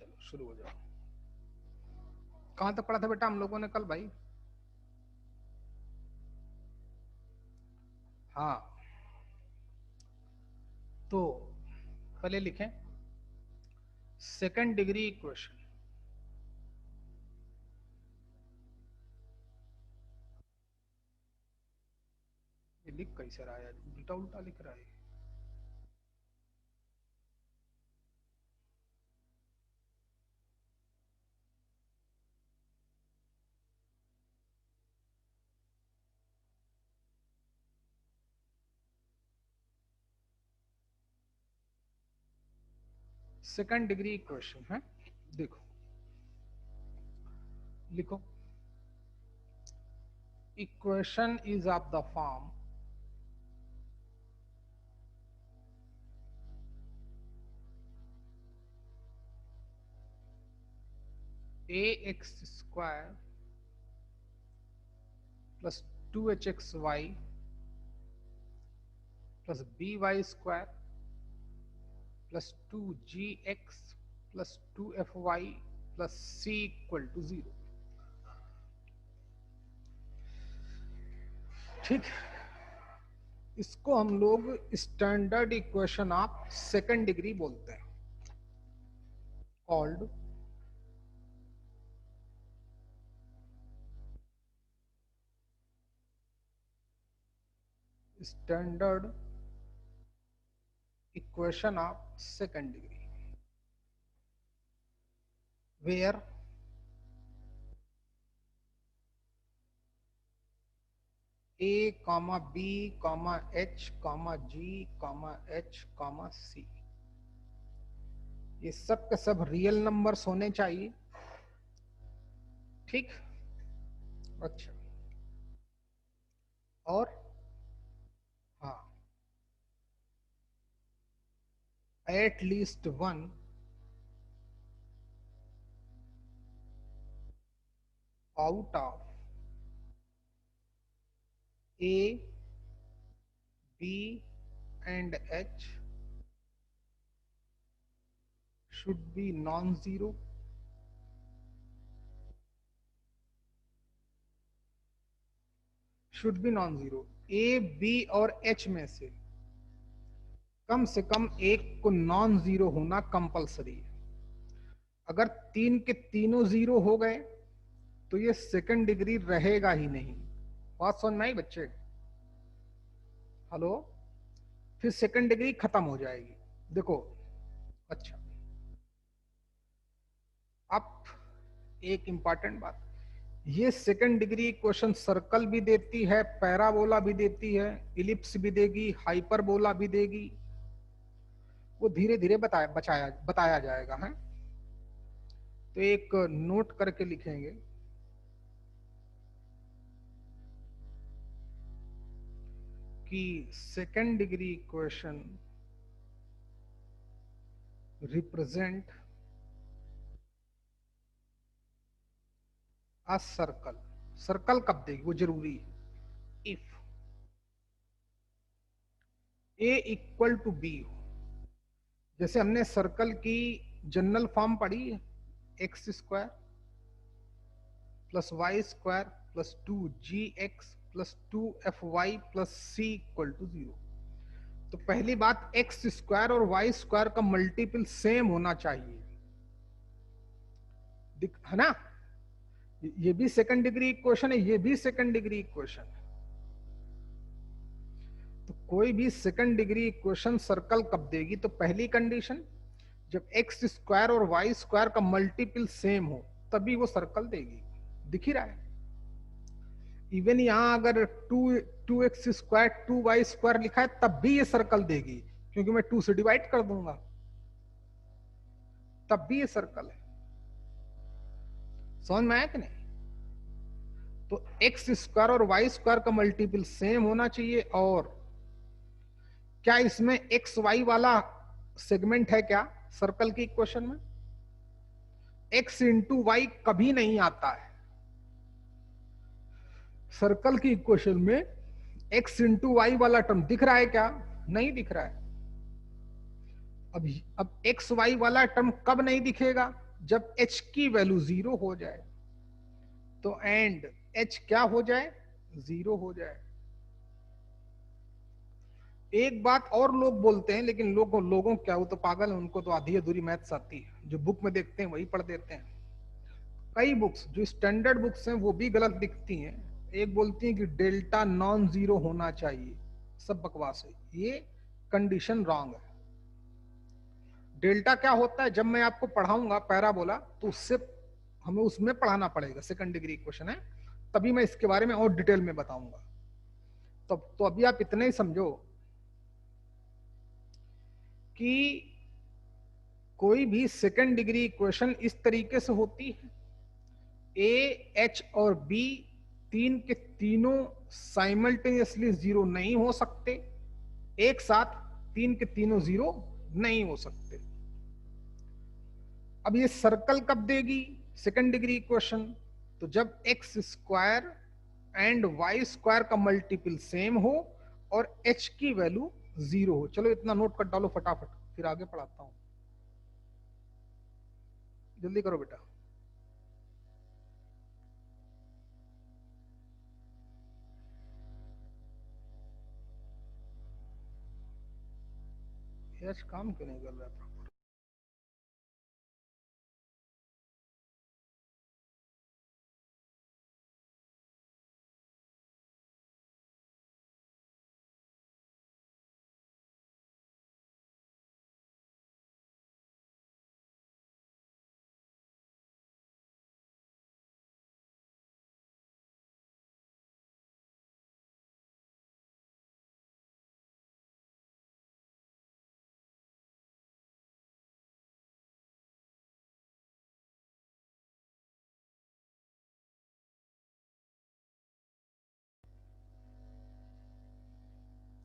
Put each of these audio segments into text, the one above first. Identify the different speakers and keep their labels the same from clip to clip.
Speaker 1: चलो शुरू हो जाओ। कहां तक पढ़ा था बेटा हम लोगों ने कल भाई? हाँ, तो पहले लिखें सेकंड डिग्री इक्वेशन। ये लिख कैसे रहा है? उल्टा उल्टा लिख रहा है। सेकंड डिग्री इक्वेशन है, देखो लिखो equation is of the form ax² plus 2hxy plus by² plus 2gx plus 2fy plus c equal to 0। ठीक, इसको हम लोग standard equation of second degree बोलते हैं, called standard equation of second degree, where a comma b comma h comma g comma h comma c ये सब के सब रियल नंबर्स होने चाहिए। ठीक, अच्छा, और हाँ, at least one out of a b and h should be non-zero a b और h में से कम एक को नॉन जीरो होना कंपलसरी है। अगर तीन के तीनों जीरो हो गए तो ये सेकंड डिग्री रहेगा ही नहीं। बात समझ में आई बच्चे? हेलो, फिर सेकंड डिग्री खत्म हो जाएगी। देखो, अच्छा, अब एक इंपॉर्टेंट बात, ये सेकंड डिग्री इक्वेशन सर्कल भी देती है, पैराबोला भी देती है, इलिप्स भी देगी, हाइपरबोला भी देगी। वो धीरे धीरे बताया जाएगा है। तो एक नोट करके लिखेंगे कि second degree equation represent a circle. Circle कब देगी वो जरूरी है। If a equal to b हो, जैसे हमने सर्कल की जनरल फॉर्म पढ़ी, x² plus y² plus 2gx plus 2fy plus c equal to 0। तो पहली बात, x² और y² का मल्टीपल सेम होना चाहिए, है ना? ये भी सेकंड डिग्री इक्वेशन है, ये भी सेकंड डिग्री इक्वेशन है। तो कोई भी सेकंड डिग्री इक्वेशन सर्कल कब देगी? तो पहली कंडीशन, जब x² और y² का मल्टीपल सेम हो तभी वो सर्कल देगी। दिख ही रहा है। इवन यहां अगर 2x² 2y² लिखा है तब भी ये सर्कल देगी, क्योंकि मैं 2 से डिवाइड कर दूंगा, तब भी ये सर्कल है। समझ में आया कि नहीं? तो x² और y² का मल्टीपल सेम होना चाहिए। और क्या इसमें xy वाला सेगमेंट है क्या सर्कल की इक्वेशन में? x इंटू वाई कभी नहीं आता है सर्कल की इक्वेशन में। x इंटू वाई वाला टर्म दिख रहा है क्या? नहीं दिख रहा है। अब x y वाला टर्म कब नहीं दिखेगा? जब h की वैल्यू 0 हो जाए तो एंड h क्या हो जाए, 0 हो जाए। एक बात और लोग बोलते हैं, लेकिन लोगों क्या, वो तो पागल है, उनको तो आधी अधूरी मैथ्स आती है, जो बुक में देखते हैं वही पढ़ देते हैं। कई बुक्स जो स्टैंडर्ड बुक्स हैं वो भी गलत दिखती हैं। एक बोलती हैं कि डेल्टा नॉन जीरो होना चाहिए, सब बकवास है, ये कंडीशन रॉन्ग है। डेल्टा क्या होता है, जब मैं आपको पढ़ाऊंगा पैराबोला तो उससे हमें उसमें पढ़ाना पड़ेगा, सेकंड डिग्री इक्वेशन है, तभी मैं इसके बारे में और डिटेल में बताऊंगा। तो अभी आप इतने ही समझो कि कोई भी सेकंड डिग्री इक्वेशन इस तरीके से होती है, ए एच और बी तीन के तीनों साइमल्टेनियसली जीरो नहीं हो सकते, एक साथ तीन के तीनों जीरो नहीं हो सकते। अब ये सर्कल कब देगी सेकंड डिग्री इक्वेशन, तो जब X square and Y square का मल्टीपल सेम हो और एच की वैल्यू 0 हो। चलो इतना नोट कर डालो फटाफट, फिर आगे पढ़ाता हूं, जल्दी करो बेटा। एच काम क्यों नहीं कर रहा था?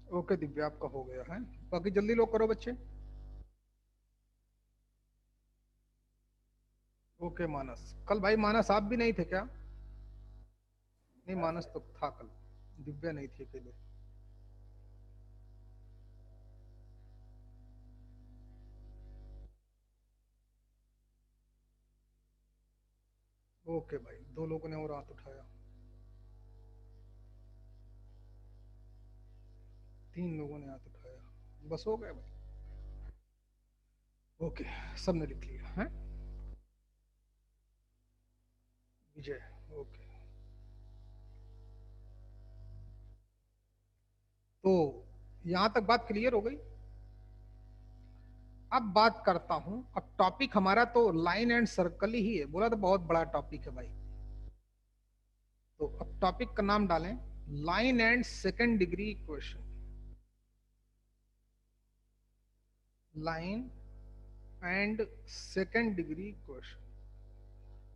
Speaker 1: ओके दिव्या, आपका हो गया है, बाकी जल्दी लोग करो बच्चे। ओके मानस, कल भाई मानस आप भी नहीं थे क्या? नहीं मानस तो था कल, दिव्या नहीं थी अकेले। ओके भाई, दो लोगों ने और हाथ उठाया, तीन लोगों ने हाथ उठाया, बस हो गया भाई। ओके, सबने लिख लिया है। विजय, ओके। तो यहां तक बात क्लियर हो गई। अब बात करता हूं, अब टॉपिक हमारा तो लाइन एंड सर्कल ही है, बोला तो बहुत बड़ा टॉपिक है भाई। तो अब टॉपिक का नाम डालें line and second degree equation. Line and second degree equation.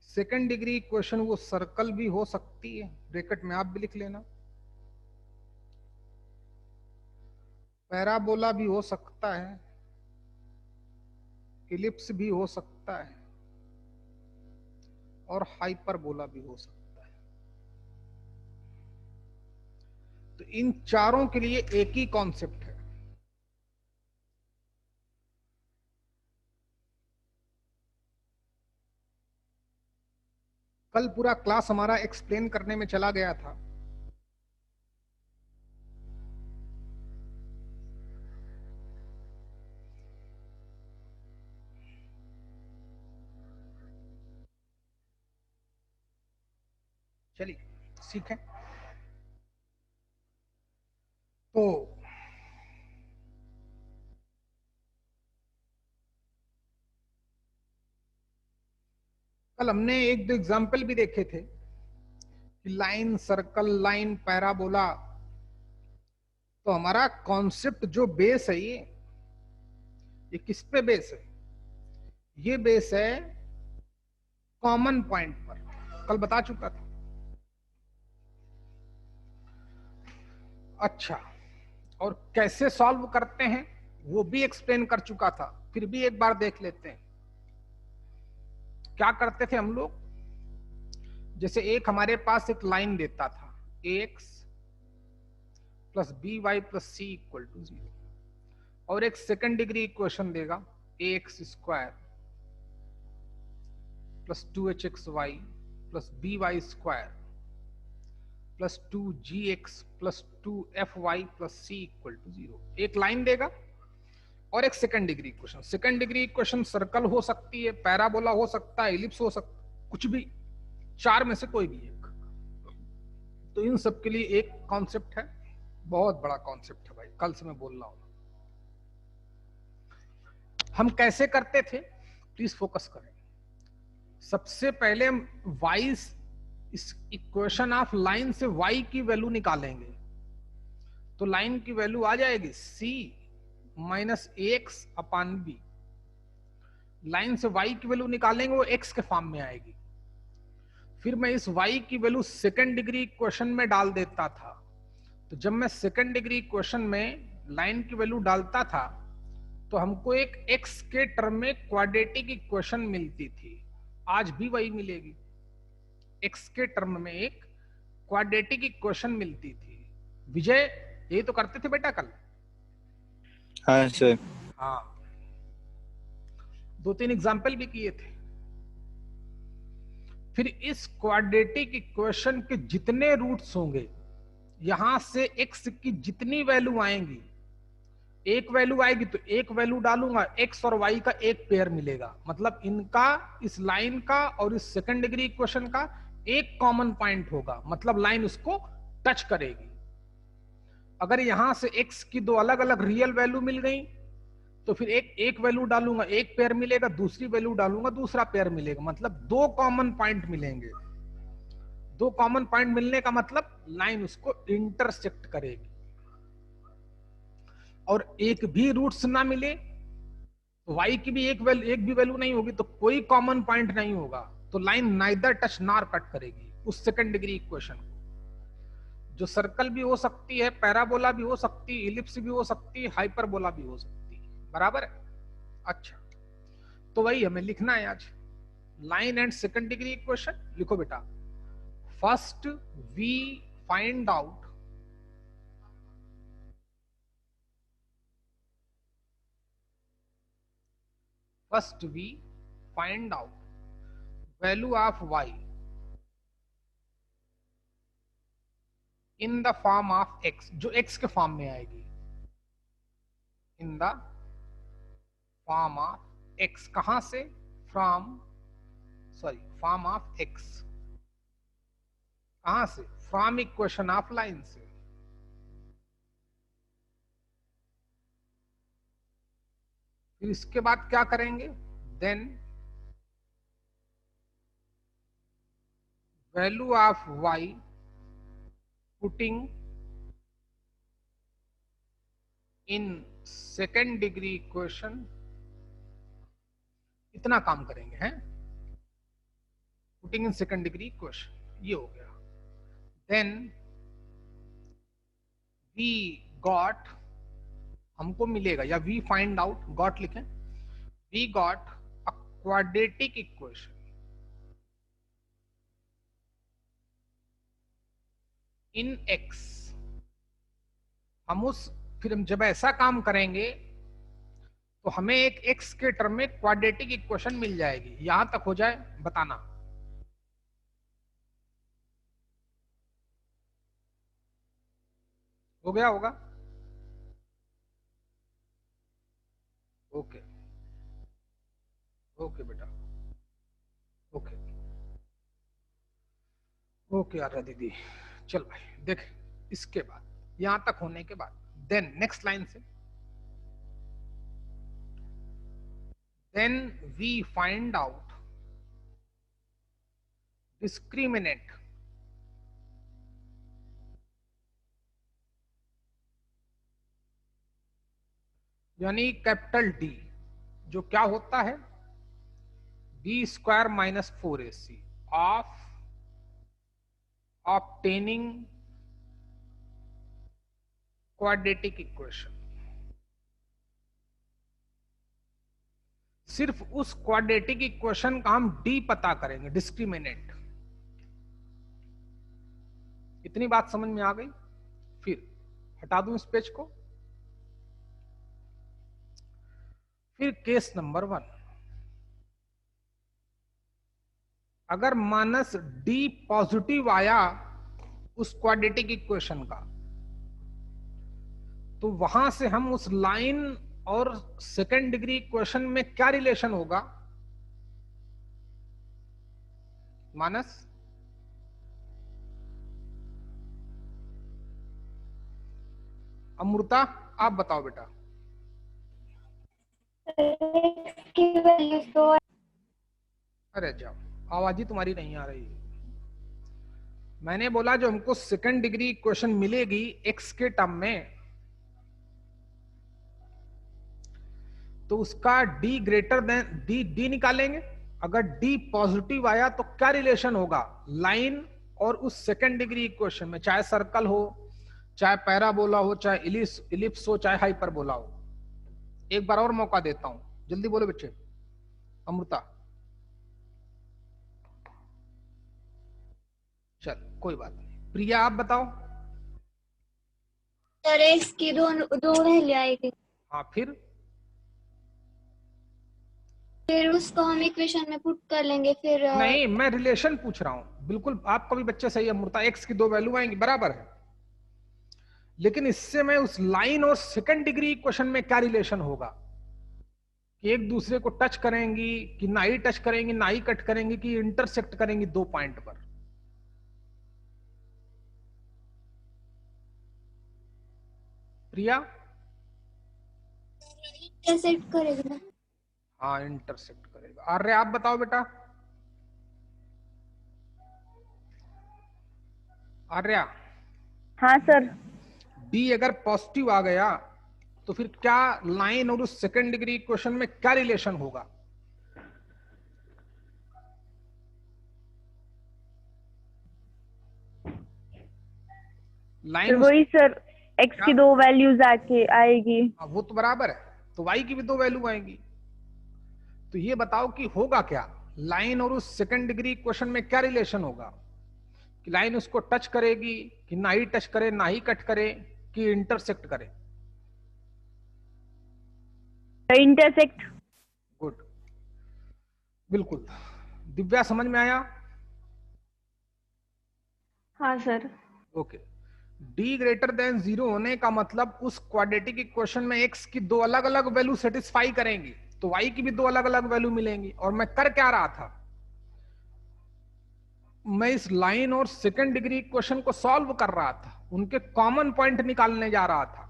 Speaker 1: Second degree equation वो सर्कल भी हो सकती है, ब्रैकेट में आप भी लिख लेना, पैराबोला भी हो सकता है, इलिप्स भी हो सकता है, और हाइपरबोला भी हो सकता है। तो इन चारों के लिए एक ही कॉन्सेप्ट है। कल पूरा क्लास हमारा एक्सप्लेन करने में चला गया था। चलिए सीखें। तो कल हमने एक दो एग्जाम्पल भी देखे थे कि लाइन, सर्कल, लाइन, पैराबोला। तो हमारा कॉन्सेप्ट जो बेस है ये किस पे बेस है? ये बेस है कॉमन पॉइंट पर, कल बता चुका था। अच्छा, और कैसे सॉल्व करते हैं वो भी एक्सप्लेन कर चुका था, फिर भी एक बार देख लेते हैं। क्या करते थे हम लोग, जैसे एक हमारे पास एक लाइन देता था, ax plus B Y plus C equal to 0, और एक सेकंड डिग्री इक्वेशन देगा ax square plus 2hxy plus by square plus 2gx plus 2fy plus c equal to 0। एक लाइन देगा और एक second degree equation. Second degree equation circle हो सकती है, पैराबोला हो सकता है, एलिप्स हो सकता, कुछ भी, चार में से कोई भी एक। तो इन सब के लिए एक कॉन्सेप्ट है, बहुत बड़ा कॉन्सेप्ट है भाई, कल से मैं बोल रहा हूं। हम कैसे करते थे, प्लीज फोकस करें। सबसे पहले हम y इस इक्वेशन ऑफ लाइन से y की वैल्यू निकालेंगे, तो लाइन की वैल्यू आ जाएगी c माइनस एक्स अपान बी। लाइन से y की वैल्यू निकालेंगे, वो x के फॉर्म में आएगी। फिर मैं इस y की वैल्यू सेकंड डिग्री इक्वेशन में डाल देता था। तो जब मैं सेकंड डिग्री इक्वेशन में लाइन की वैल्यू डालता था तो हमको एक x के टर्म में क्वाड्रेटिक इक्वेशन मिलती थी, आज भी वही मिलेगी। x के टर्म में एक क्वाड्रेटिक इक्वेशन मिलती थी। विजय यही तो करते थे बेटा कल?
Speaker 2: हाँ सर।
Speaker 1: हाँ, दो तीन एग्जाम्पल भी किए थे। फिर इस क्वाड्रेटिक इक्वेशन के जितने रूट्स होंगे, यहां से x की जितनी वैल्यू आएंगी, एक वैल्यू आएगी तो एक वैल्यू डालूंगा, x और y का एक पेयर मिलेगा। मतलब इनका, इस लाइन का और इस सेकंड डिग्री इक्वेशन का एक कॉमन पॉइंट होगा, मतलब लाइन उसको टच करेगी। अगर यहां से x की दो अलग अलग रियल वैल्यू मिल गई तो फिर एक वैल्यू डालूंगा, एक पेयर मिलेगा, दूसरी वैल्यू डालूंगा, दूसरा पेयर मिलेगा। मतलब दो कॉमन पॉइंट मिलेंगे। दो कॉमन पॉइंट मिलने का मतलब लाइन उसको इंटरसेक्ट करेगी। और एक भी रूट्स ना मिले, y की भी एक भी वैल्यू नहीं होगी, तो कोई कॉमन पॉइंट नहीं होगा, तो line neither touch nor cut करेगी उस सेकंड डिग्री इक्वेशन को। जो सर्कल भी हो सकती है, पैराबोला भी हो सकती है, इलिप्स भी हो सकती है, हाइपरबोला भी हो सकती है। बराबर है? अच्छा, तो वही हमें लिखना है आज, line and second degree equation. लिखो बेटा, first we find out value of y in the form of x, जो x के फॉर्म में आएगी, in the form of x। कहां से? Form of x। कहां से? फ्रॉम इक्वेशन ऑफ लाइन से। फिर इसके बाद क्या करेंगे? Then value of y putting in second degree equation. इतना काम करेंगे हैं, putting in second degree equation, ये हो गया। देन वी गॉट, हमको मिलेगा, या वी फाइंड आउट, गॉट लिखें, we got a quadratic equation in x। फिर हम जब ऐसा काम करेंगे तो हमें एक x के टर्म में क्वाड्रेटिक इक्वेशन मिल जाएगी। यहां तक हो जाए बताना। हो गया होगा? ओके ओके बेटा, ओके ओके आर्या दीदी। चल भाई देख, इसके बाद यहां तक होने के बाद देन नेक्स्ट लाइन से, then we find out discriminant यानी कैपिटल D, जो क्या होता है, B square minus 4ac of obtaining quadratic equation. सिर्फ उस क्वाड्रेटिक इक्वेशन का हम D पता करेंगे, डिस्क्रिमिनेंट। इतनी बात समझ में आ गई? फिर हटा दूं इस पेज को। फिर केस नंबर 1, अगर माइनस डी पॉजिटिव आया उस क्वाड्रेटिक इक्वेशन का, तो वहां से हम उस लाइन और सेकेंड डिग्री इक्वेशन में क्या रिलेशन होगा? मानस, अमृता, आप बताओ बेटा।
Speaker 3: की वैल्यूज तो
Speaker 1: अरे जाओ, आवाज ही तुम्हारी नहीं आ रही है। मैंने बोला जो हमको सेकेंड डिग्री इक्वेशन मिलेगी एक्स के टर्म में, तो उसका डी ग्रेटर देन डी निकालेंगे। अगर डी पॉजिटिव आया तो क्या रिलेशन होगा लाइन और उस सेकेंड डिग्री इक्वेशन में, चाहे सर्कल हो, चाहे पैराबोला हो, चाहे इलिप्स हो, चाहे हाइपरबोला हो। एक बार और मौका देता हूं, जल्दी बोलो बच्चे। अमृता, चल कोई बात नहीं। प्रिया, आप बताओ।
Speaker 3: सर एक्स की दो वैल्यू आएगी,
Speaker 1: हाँ, फिर
Speaker 3: उसको हम इक्वेशन में पुट कर लेंगे। फिर
Speaker 1: नहीं, मैं रिलेशन पूछ रहा हूं। बिल्कुल आपका भी बच्चे सही है अमृता, एक्स की दो वैल्यू आएंगी, बराबर है। लेकिन इससे मैं उस लाइन और सेकंड डिग्री इक्वेशन में क्या रिलेशन होगा कि एक दूसरे को टच करेंगी कि ना ही टच करेंगी, ना ही कट करेंगी, कि इंटरसेक्ट करेंगी दो पॉइंट पर? प्रिया?
Speaker 3: इंटरसेक्ट करेगा।
Speaker 1: हाँ, इंटरसेक्ट करेगा। आर्य, आप बताओ बेटा। आर्या?
Speaker 4: हाँ सर।
Speaker 1: डी अगर पॉजिटिव आ गया तो फिर क्या लाइन और उस सेकंड डिग्री इक्वेशन में क्या रिलेशन होगा? लाइन
Speaker 4: वही सर, एक्स की दो वैल्यूज आके आएगी।
Speaker 1: वो तो बराबर है, तो वाई की भी दो वैल्यू आएंगी। तो ये बताओ कि होगा क्या, लाइन और उस सेकंड डिग्री इक्वेशन में क्या रिलेशन होगा? कि लाइन उसको टच करेगी कि ना ही टच करे, ना ही कट करे, कि इंटरसेक्ट करे?
Speaker 4: इंटरसेक्ट।
Speaker 1: गुड, बिल्कुल। दिव्या, समझ में आया?
Speaker 4: हाँ sir.
Speaker 1: Okay. D greater than zero होने का मतलब उस क्वाड्रेटिक इक्वेशन में एक्स की दो अलग अलग वैल्यू सेटिस्फाई करेंगी, तो वाई की भी दो अलग अलग वैल्यू मिलेंगी। और मैं कर क्या रहा था, मैं इस लाइन और सेकंड डिग्री इक्वेशन को सॉल्व कर रहा था, उनके कॉमन पॉइंट निकालने जा रहा था।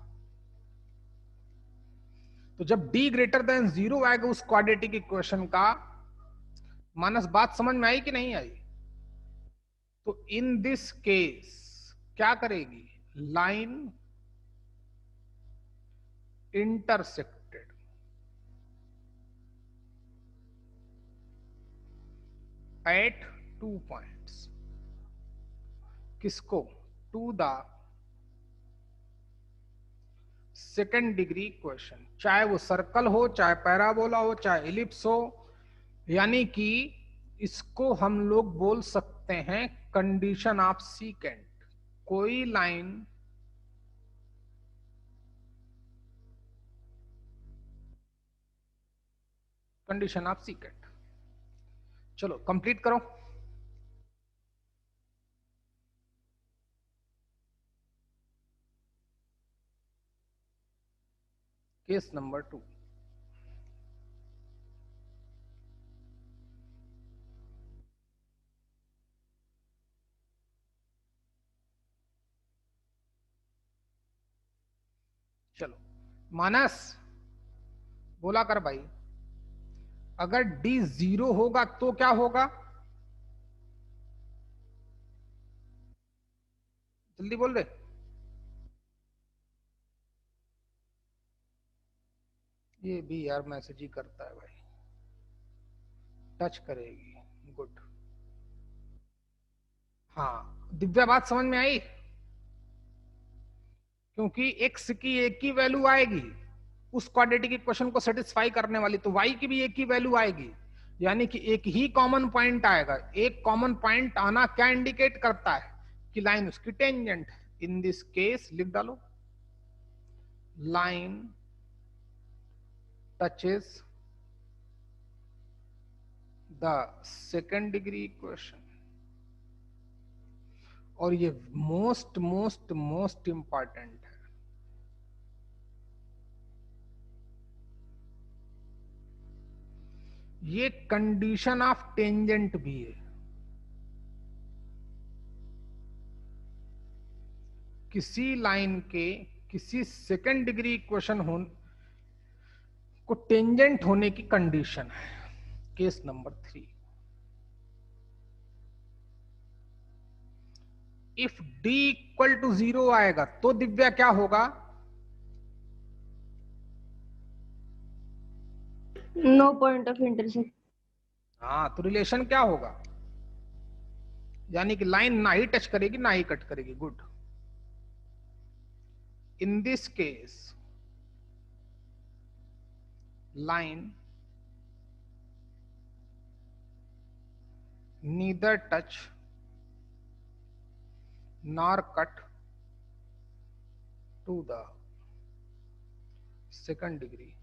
Speaker 1: तो जब डी ग्रेटर देन जीरो आएगा उस क्वाड्रेटिक इक्वेशन का, मानस बात समझ में आई कि नहीं आई? तो इन दिस केस क्या करेगी, लाइन इंटरसेक्टेड एट 2 पॉइंट्स, किसको? To the second degree equation, चाहे वो सर्कल हो, चाहे पैराबोला हो, चाहे इलिप्स हो। यानी कि इसको हम लोग बोल सकते हैं कंडीशन ऑफ सीकेंट। कोई लाइन कंडीशन ऑफ सीकेंट। चलो कंप्लीट करो। Case number 2। चलो मानस, बोला कर भाई, अगर डी जीरो होगा तो क्या होगा? जल्दी बोल रहे। ये भी यार मैसेज ही करता है भाई। टच करेगी, गुड। हाँ दिव्या, बात समझ में आई? क्योंकि x की एक ही वैल्यू आएगी उस क्वाड्रेटिक इक्वेशन को सेटिस्फाई करने वाली, तो y की भी एक ही वैल्यू आएगी। यानी कि एक ही कॉमन पॉइंट आएगा। एक कॉमन पॉइंट आना क्या इंडिकेट करता है कि लाइन उसकी टेंजेंट है। इन दिस केस लिख डालो, line touches the second degree equation, और ये मोस्ट मोस्ट मोस्ट इंपॉर्टेंट है, ये कंडीशन ऑफ टेंजेंट भी है। किसी लाइन के किसी सेकेंड डिग्री इक्वेशन को टेंजेंट होने की कंडीशन है। Case number 3, if d equal to 0 आएगा तो दिव्या क्या होगा?
Speaker 4: No point of intersect.
Speaker 1: हाँ, तो रिलेशन क्या होगा? यानी कि लाइन ना ही टच करेगी ना ही कट करेगी। Good. In this case line neither touch nor cut to the second degree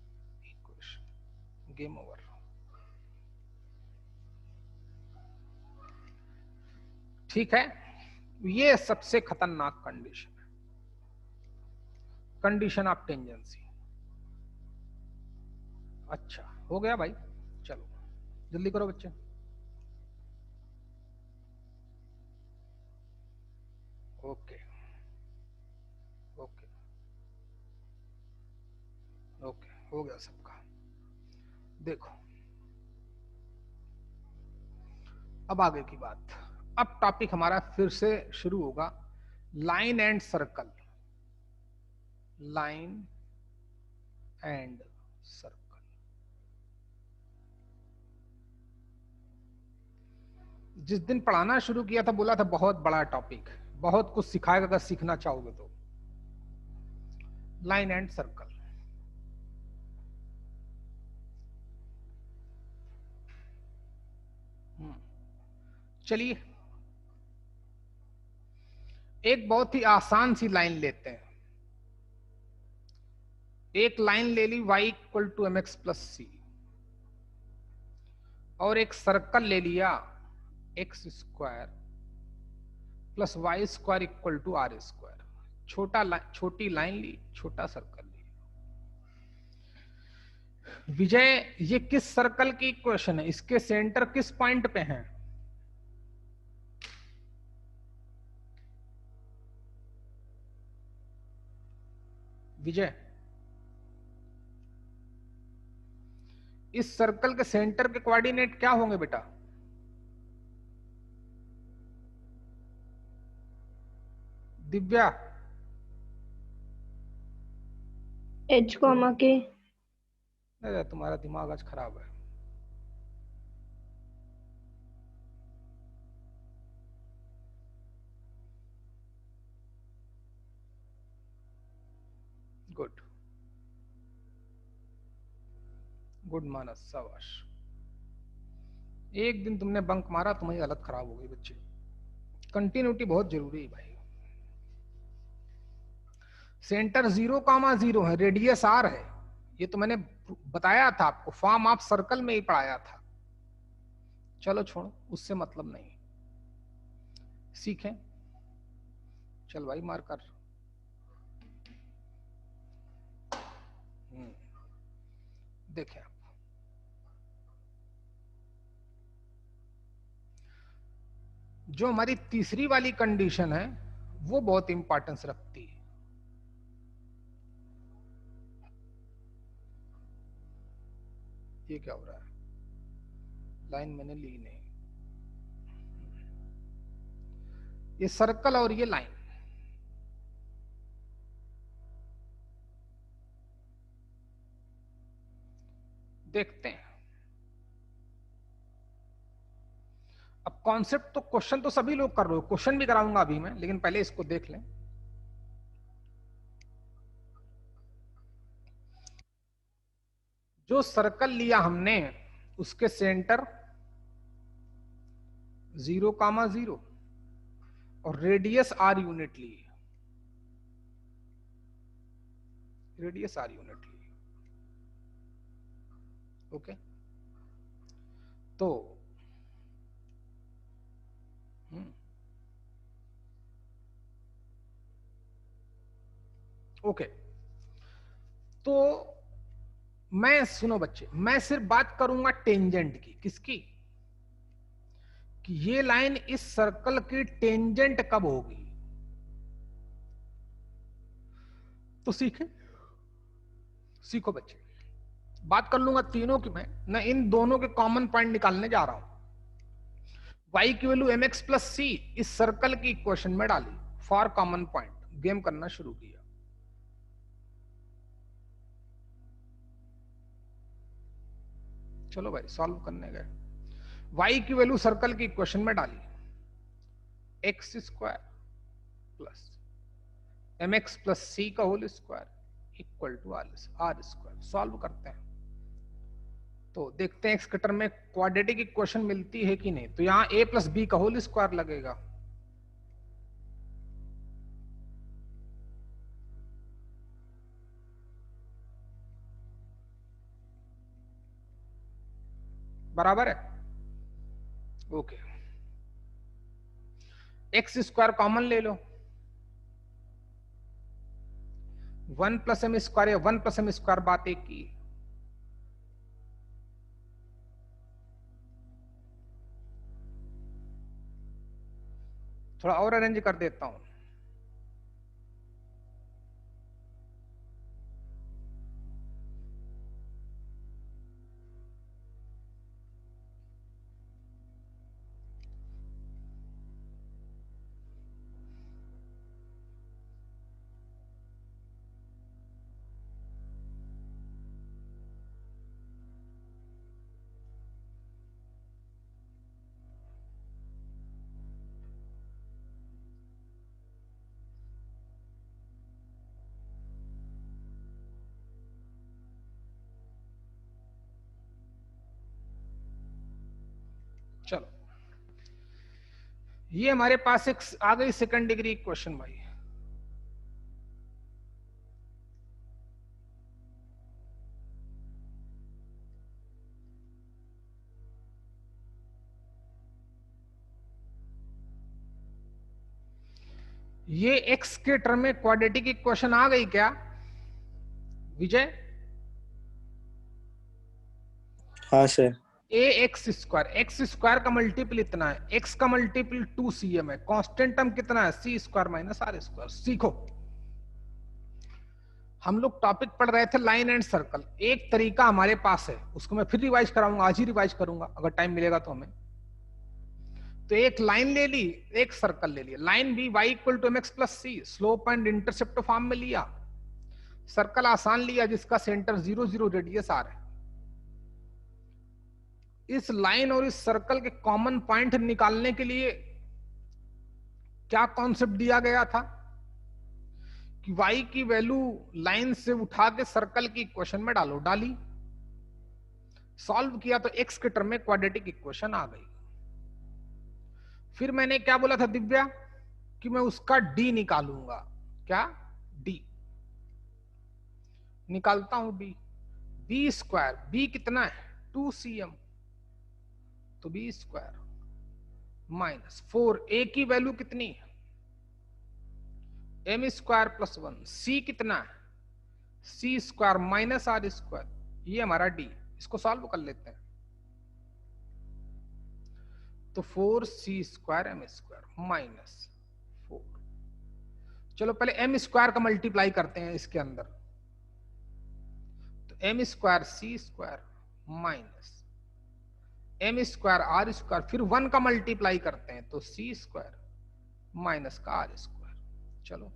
Speaker 1: equation. Game over. ठीक है, ये सबसे खतरनाक कंडीशन है, कंडीशन ऑफ टेंजेंसी। अच्छा हो गया भाई, चलो जल्दी करो बच्चे। ओके ओके ओके, हो गया सबका। देखो अब आगे की बात। अब टॉपिक हमारा फिर से शुरू होगा, line and circle. Line and circle, जिस दिन पढ़ाना शुरू किया था बोला था बहुत बड़ा टॉपिक, बहुत कुछ सिखाएगा अगर सीखना चाहोगे तो। लाइन एंड सर्कल, चलिए एक बहुत ही आसान सी लाइन लेते हैं। एक लाइन ले ली y equal to M X plus C, और एक सर्कल ले लिया X square plus Y square equal to R square. छोटी लाइन ली, छोटा सर्कल ली। विजय, ये किस सर्कल की इक्वेशन है? इसके सेंटर किस पॉइंट पे हैं? विजय, इस सर्कल के सेंटर के कोऑर्डिनेट क्या होंगे बेटा? Divya,
Speaker 4: h, k।
Speaker 1: अरे तुम्हारा दिमाग आज खराब है। गुड गुड मानस, शाबाश। एक दिन तुमने बंक मारा, तुम्हारी हालत खराब हो गई बच्चे। कंटिन्यूटी बहुत जरूरी है भाई। सेंटर 0,0 है, रेडियस r है। ये तो मैंने बताया था आपको, फॉर्म ऑफ सर्कल में ही पढ़ाया था। चलो छोड़ो, उससे मतलब नहीं, सीखें। चल भाई मार कर। देखें आप, जो हमारी तीसरी वाली कंडीशन है वो बहुत इंपॉर्टेंस रखती है। ये क्या हो रहा है? लाइन मैंने ली नहीं, ये सर्कल और ये लाइन। देखते हैं। अब कॉन्सेप्ट तो, क्वेश्चन तो सभी लोग कर रहे हो, क्वेश्चन भी कराऊंगा अभी मैं, लेकिन पहले इसको देख लें। जो सर्कल लिया हमने उसके सेंटर 0,0 और रेडियस r यूनिट ली, रेडियस r यूनिट ली। ओके, तो ओके, तो मैं, सुनो बच्चे, मैं सिर्फ बात करूंगा टेंजेंट की। किसकी? कि ये लाइन इस सर्कल की टेंजेंट कब होगी, तो सीखो बच्चे। बात कर लूंगा तीनों की मैं इन दोनों के कॉमन पॉइंट निकालने जा रहा हूं। y की वैल्यू mx प्लस सी इस सर्कल की इक्वेशन में डाली, फॉर कॉमन पॉइंट, गेम करना शुरू किया। चलो भाई सॉल्व करने गए। y की वैल्यू सर्कल की इक्वेशन में डाली, X square plus mx plus C का whole square equal to R square. Solve करते हैं तो देखते हैं एक्स के टर्म में क्वाड्रेटिक इक्वेशन मिलती है कि नहीं। तो यहां a प्लस बी का होल स्क्वायर लगेगा, बराबर है। ओके, एक्स स्क्वायर कॉमन ले लो, 1 प्लस एम स्क्वायर या 1 प्लस एम स्क्वायर, बात एक की। थोड़ा और अरेंज कर देता हूं। चलो, ये हमारे पास एक आ गई सेकंड डिग्री इक्वेशन भाई। ये एक्स के टर्म में क्वाड्रेटिक इक्वेशन आ गई क्या विजय?
Speaker 2: हाँ सर।
Speaker 1: ए एक्स स्क्वायर का मल्टीपल इतना है, एक्स का मल्टीपल 2cm है, कांस्टेंट टर्म कितना है, सी स्क्वायर माइनस आर स्क्वायर। सीखो, हम लोग टॉपिक पढ़ रहे थे लाइन एंड सर्कल। एक तरीका हमारे पास है, उसको मैं फिर रिवाइज कराऊंगा, आज ही रिवाइज करूंगा अगर टाइम मिलेगा तो हमें। तो एक लाइन ले ली, एक सर्कल ले लिया, line be y equal to mx plus C, slope and intercept form में लिया। सर्कल आसान लिया जिसका सेंटर 0 0 रेडियस आ रहा है। इस लाइन और इस सर्कल के कॉमन पॉइंट निकालने के लिए क्या कॉन्सेप्ट दिया गया था कि y की वैल्यू लाइन से उठा के सर्कल की इक्वेशन में डालो। डाली, सॉल्व किया तो x के टर्म में क्वाड्रेटिक इक्वेशन आ गई। फिर मैंने क्या बोला था दिव्या कि मैं उसका d निकालूंगा। क्या? d निकालता हूं। d b स्क्वायर, b कितना है 2cm, तो b स्क्वायर माइनस 4, a की वैल्यू कितनी है m स्क्वायर प्लस 1, c कितना है c square minus R square, ये हमारा d। इसको सॉल्व कर लेते हैं तो 4c square M square minus 4। चलो पहले m स्क्वायर का मल्टीप्लाई करते हैं इसके अंदर, तो m square c square minus m square R square, फिर 1 का मल्टीप्लाई करते हैं तो c स्क्वायर माइनस का आर स्क्वायर। चलो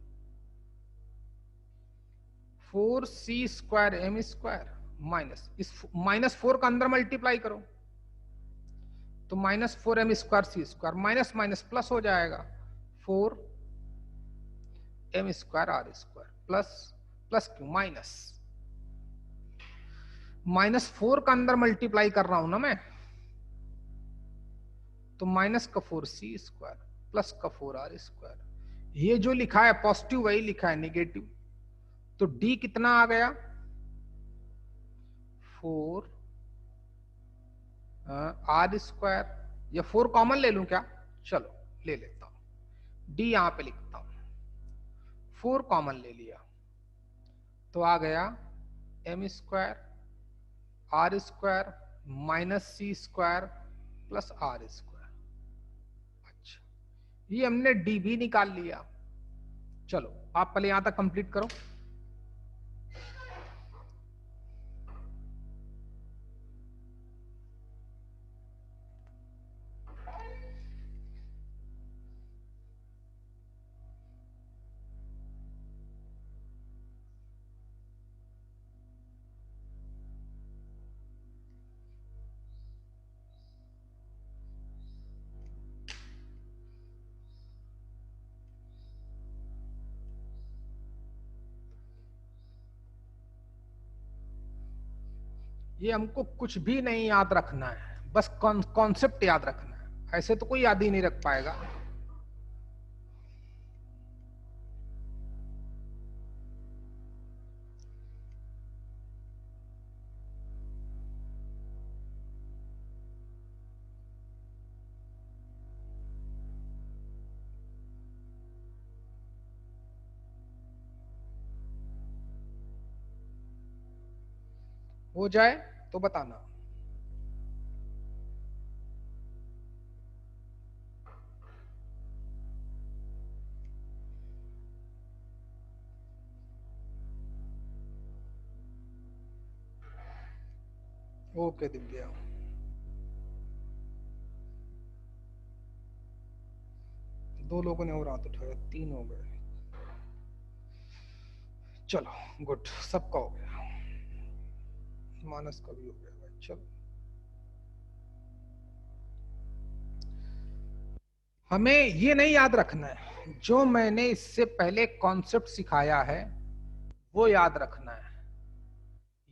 Speaker 1: 4c square M square minus, इस माइनस 4 का अंदर मल्टीप्लाई करो तो minus 4m square C square, minus minus plus हो जाएगा 4m square R square, plus plus क्यों माइनस, माइनस 4 का अंदर मल्टीप्लाई कर रहा हूं ना मैं, तो माइनस का 4c स्क्वायर प्लस का 4r स्क्वायर। ये जो लिखा है पॉजिटिव वही लिखा है नेगेटिव, तो d कितना आ गया 4 आर स्क्वायर, या 4 कॉमन ले लूं क्या? चलो ले लेता हूं, d यहां पे लिखता हूं, 4 कॉमन ले लिया तो आ गया M square R square minus C square plus R square. अच्छा, ये हमने डी भी निकाल लिया। चलो आप पहले यहां तक कंप्लीट करो। ये हमको कुछ भी नहीं याद रखना है, बस कॉन्सेप्ट याद रखना है। ऐसे तो कोई याद ही नहीं रख पाएगा। हो जाए तो बताना। ओके दिव्या, दो लोगों ने और हाथ उठाया, 3 हो गए। चलो गुड, सबका हो गया, मानस का भी हो गया भाई। चलो हमें ये नहीं याद रखना है, जो मैंने इससे पहले कॉन्सेप्ट सिखाया है वो याद रखना है।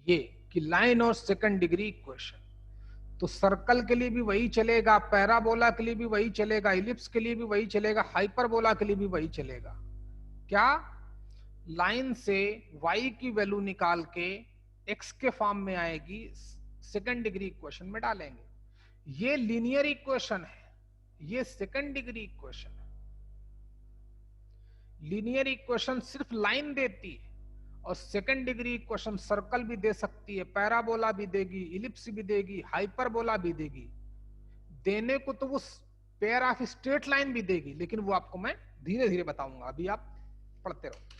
Speaker 1: ये कि लाइन और सेकंड डिग्री इक्वेशन, तो सर्कल के लिए भी वही चलेगा, पैराबोला के लिए भी वही चलेगा, इलिप्स के लिए भी वही चलेगा, हाइपरबोला के लिए भी वही चलेगा। क्या? लाइन से y की वैल्यू निकाल के x के फॉर्म में आएगी, सेकंड डिग्री इक्वेशन में डालेंगे। ये लीनियर इक्वेशन है, ये सेकंड डिग्री इक्वेशन है। लीनियर इक्वेशन सिर्फ लाइन देती है, और सेकंड डिग्री इक्वेशन सर्कल भी दे सकती है, पैराबोला भी देगी, इलिप्स भी देगी, हाइपरबोला भी देगी। देने को तो वो पेयर ऑफ स्ट्रेट लाइन भी देगी, लेकिन वो आपको मैं धीरे धीरे बताऊंगा, अभी आप पढ़ते रहो।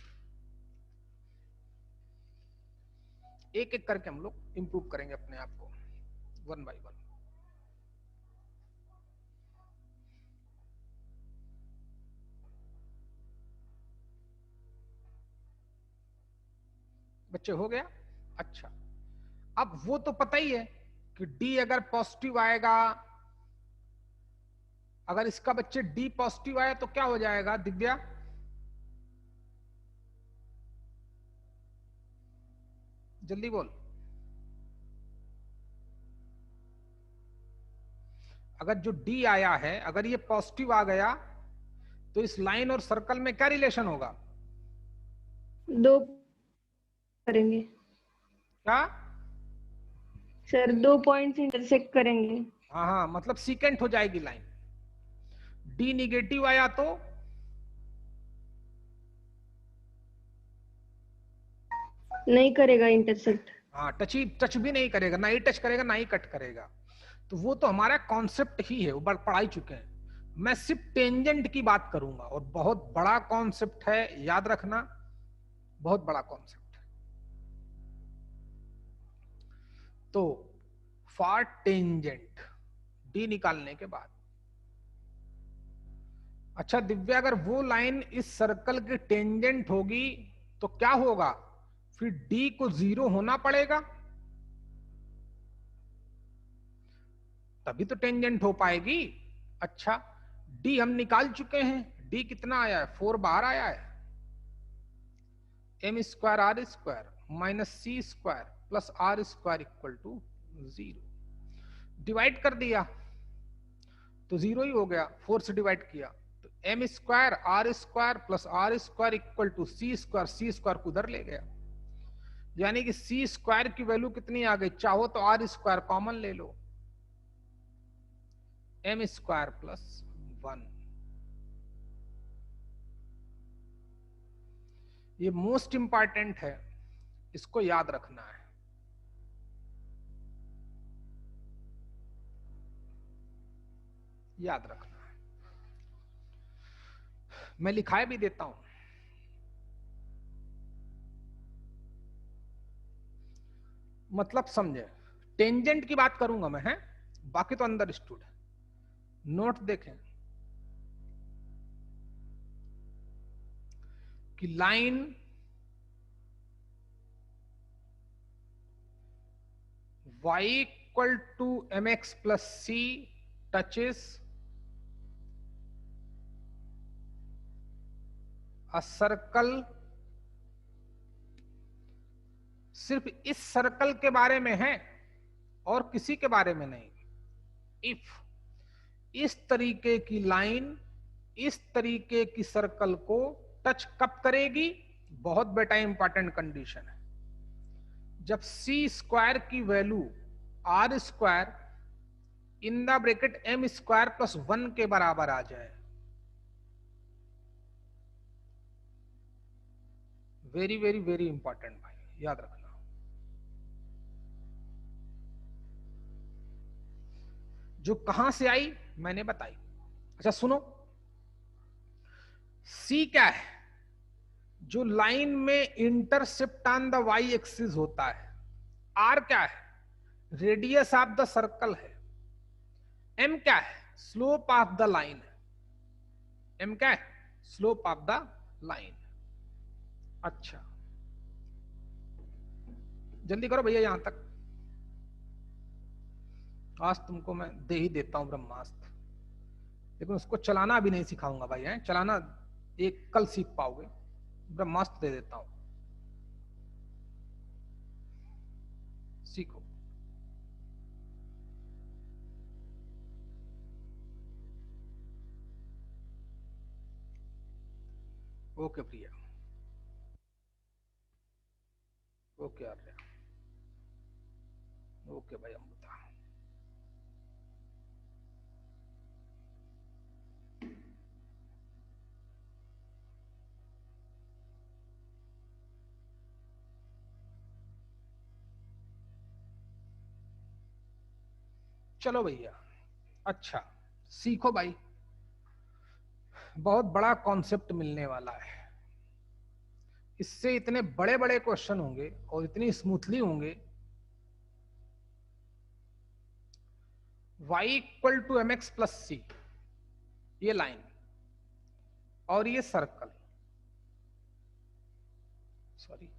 Speaker 1: एक एक करके हम लोग इंप्रूव करेंगे अपने आप को, 1 बाय 1। बच्चे हो गया? अच्छा, अब वो तो पता ही है कि D अगर पॉजिटिव आएगा, अगर इसका बच्चे D पॉजिटिव आया तो क्या हो जाएगा दिव्या? जल्दी बोल। अगर जो D आया है, अगर ये पॉजिटिव आ गया, तो इस लाइन और सर्कल में क्या रिलेशन होगा?
Speaker 4: 2 करेंगे
Speaker 1: क्या?
Speaker 4: सर, 2 पॉइंट्स इंटरसेक्ट करेंगे।
Speaker 1: हाँ हाँ, मतलब सीकेंट हो जाएगी लाइन। D निगेटिव आया तो
Speaker 4: नहीं करेगा इंटरसेक्ट।
Speaker 1: हाँ, टच भी नहीं करेगा, ना ही टच करेगा ना ही कट करेगा। तो वो तो हमारा कॉन्सेप्ट ही है, वो पढ़ा ही चुके हैं। मैं सिर्फ टेंजेंट की बात करूंगा, और बहुत बड़ा कॉन्सेप्ट है, याद रखना, बहुत बड़ा कॉन्सेप्ट है। तो फॉर टेंजेंट डी निकालने के बाद, अच्छा दिव्या, अगर वो लाइन इस सर्कल के टेंजेंट होगी तो क्या होगा? फिर डी को 0 होना पड़ेगा, तभी तो टेंजेंट हो पाएगी। अच्छा, डी हम निकाल चुके हैं, डी कितना आया है? 4 बाहर आया है। M square R square minus C square plus R square equal to 0। Divide कर दिया तो 0 ही हो गया, 4 से डिवाइड किया तो M square R square plus R square equal to C square को उधर ले गया, यानी कि सी स्क्वायर की वैल्यू कितनी आ गई? चाहो तो आर स्क्वायर कॉमन ले लो, एम स्क्वायर प्लस 1। ये मोस्ट इंपॉर्टेंट है इसको याद रखना है। याद रखना है, मैं लिखाए भी देता हूं। मतलब समझे, टेंजेंट की बात करूंगा मैं, है बाकी तो अंडरस्टूड है। नोट देखें कि line y equal to mx plus c touches a circle। सिर्फ इस सर्कल के बारे में है और किसी के बारे में नहीं। इफ इस तरीके की लाइन इस तरीके की सर्कल को टच कब करेगी, बहुत बेटा इंपॉर्टेंट कंडीशन है, जब सी स्क्वायर की value R square in the bracket M square plus 1 के बराबर आ जाए। वेरी वेरी वेरी इंपॉर्टेंट भाई, याद रखना। जो कहां से आई मैंने बताई। अच्छा सुनो, सी क्या है, जो लाइन में intercept on the Y axis होता है। आर क्या है, रेडियस ऑफ द सर्कल है। एम क्या है, स्लोप ऑफ द लाइन है। एम क्या है, स्लोप ऑफ द लाइन। अच्छा जल्दी करो भैया, यहां तक आज तुमको मैं दे ही देता हूं ब्रह्मास्त्र, लेकिन उसको चलाना भी नहीं सिखाऊंगा भाई, है चलाना एक कल सीख पाओगे। ब्रह्मास्त्र दे देता हूं, सीखो। ओके प्रिया, ओके आर्या, ओके भाई अमृता। चलो भैया, अच्छा सीखो भाई, बहुत बड़ा कॉन्सेप्ट मिलने वाला है। इससे इतने बड़े बड़े क्वेश्चन होंगे और इतनी स्मूथली होंगे। y equal to M X plus C, ये लाइन और ये सर्कल, सॉरी